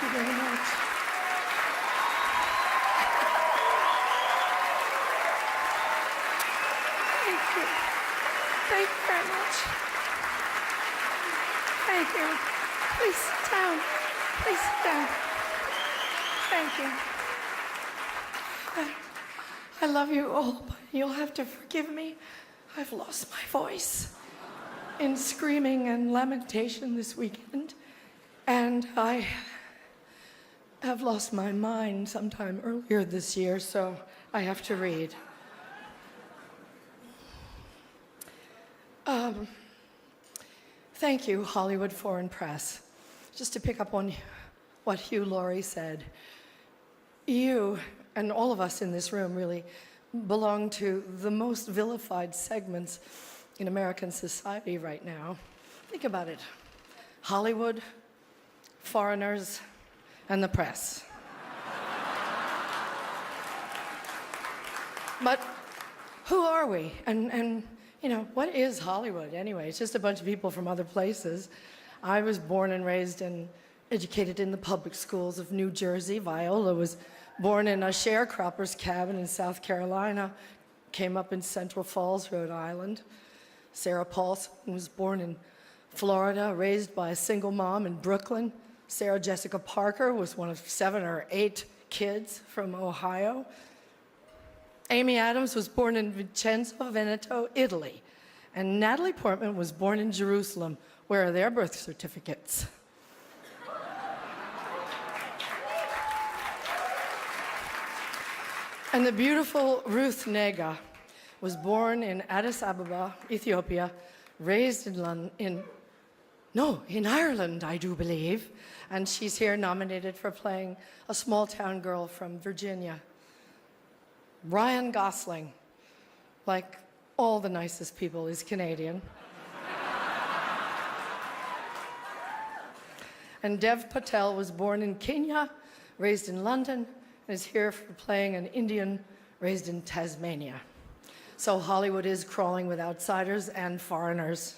Thank you very much. Thank you. Thank you very much. Thank you. Please sit down. Please sit down. Thank you. I love you all, but you'll have to forgive me. I've lost my voice in screaming and lamentation this weekend, and I have lost my mind sometime earlier this year, so I have to read. Thank you, Hollywood Foreign Press. Just to pick up on what Hugh Laurie said, you and all of us in this room really belong to the most vilified segments in American society right now. Think about it. Hollywood, foreigners, and the press. But who are we? And you know, what is Hollywood anyway? It's just a bunch of people from other places. I was born and raised and educated in the public schools of New Jersey. Viola was born in a sharecropper's cabin in South Carolina, came up in Central Falls, Rhode Island. Sarah Paulson was born in Florida, raised by a single mom in Brooklyn. Sarah Jessica Parker was one of 7 or 8 kids from Ohio. Amy Adams was born in Vicenza, Veneto, Italy. And Natalie Portman was born in Jerusalem. Where are their birth certificates? And the beautiful Ruth Nega was born in Addis Ababa, Ethiopia, raised in Ireland, I do believe. And she's here nominated for playing a small-town girl from Virginia. Ryan Gosling, like all the nicest people, is Canadian. And Dev Patel was born in Kenya, raised in London, and is here for playing an Indian raised in Tasmania. So Hollywood is crawling with outsiders and foreigners.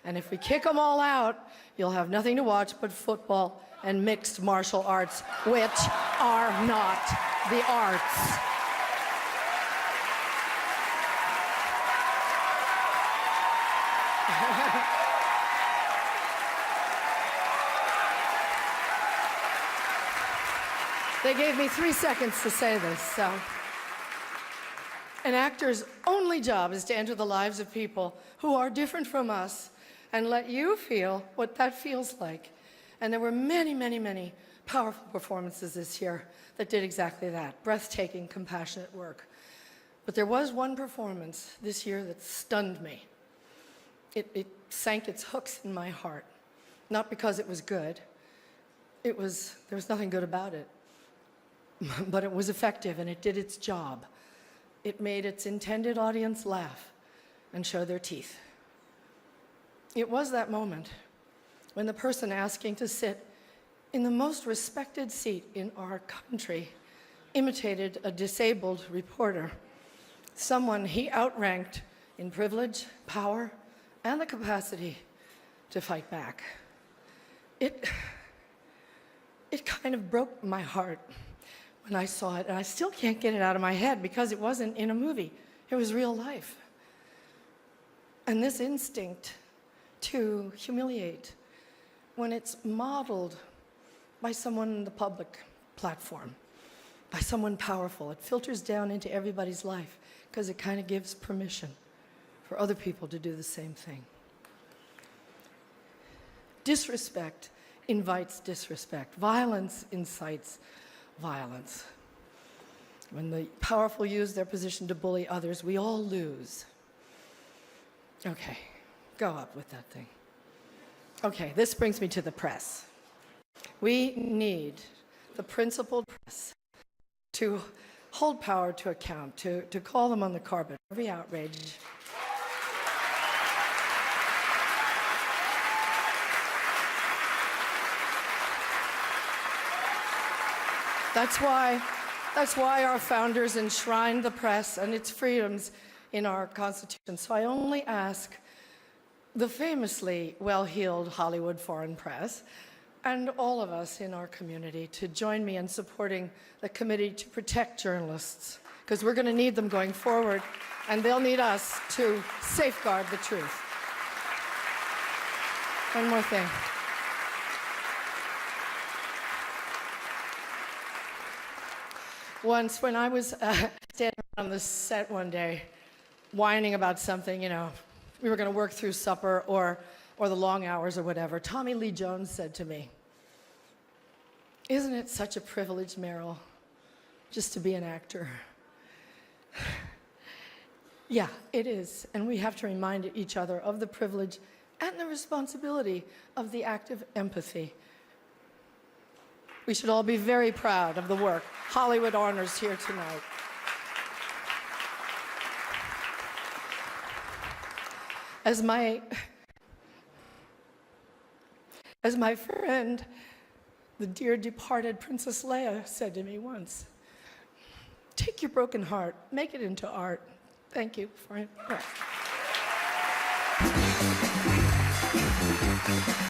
And if we kick them all out, you'll have nothing to watch but football and mixed martial arts, which are not the arts. They gave me 3 seconds to say this, so. An actor's only job is to enter the lives of people who are different from us and let you feel what that feels like. And there were many, many, many powerful performances this year that did exactly that, breathtaking, compassionate work. But there was one performance this year that stunned me. It sank its hooks in my heart, not because it was good. There was nothing good about it. But it was effective and it did its job. It made its intended audience laugh and show their teeth. It was that moment when the person asking to sit in the most respected seat in our country imitated a disabled reporter, someone he outranked in privilege, power, and the capacity to fight back. It kind of broke my heart when I saw it, and I still can't get it out of my head because it wasn't in a movie. It was real life. And this instinct to humiliate, when it's modeled by someone in the public platform, by someone powerful, it filters down into everybody's life because it kind of gives permission for other people to do the same thing. Disrespect invites disrespect. Violence incites violence. When the powerful use their position to bully others, we all lose. Okay, go up with that thing. Okay, this brings me to the press. We need the principled press to hold power to account, to call them on the carpet, every outrage. That's why our founders enshrined the press and its freedoms in our Constitution. So I only ask the famously well-heeled Hollywood Foreign Press, and all of us in our community to join me in supporting the Committee to Protect Journalists, because we're going to need them going forward, and they'll need us to safeguard the truth. One more thing. Once, when I was standing on the set one day, whining about something, you know, we were going to work through supper or the long hours or whatever, Tommy Lee Jones said to me, "Isn't it such a privilege, Meryl, just to be an actor?" Yeah, it is, and we have to remind each other of the privilege and the responsibility of the act of empathy. We should all be very proud of the work Hollywood honors here tonight. As my friend, the dear departed Princess Leia, said to me once, "Take your broken heart, make it into art." Thank you for it.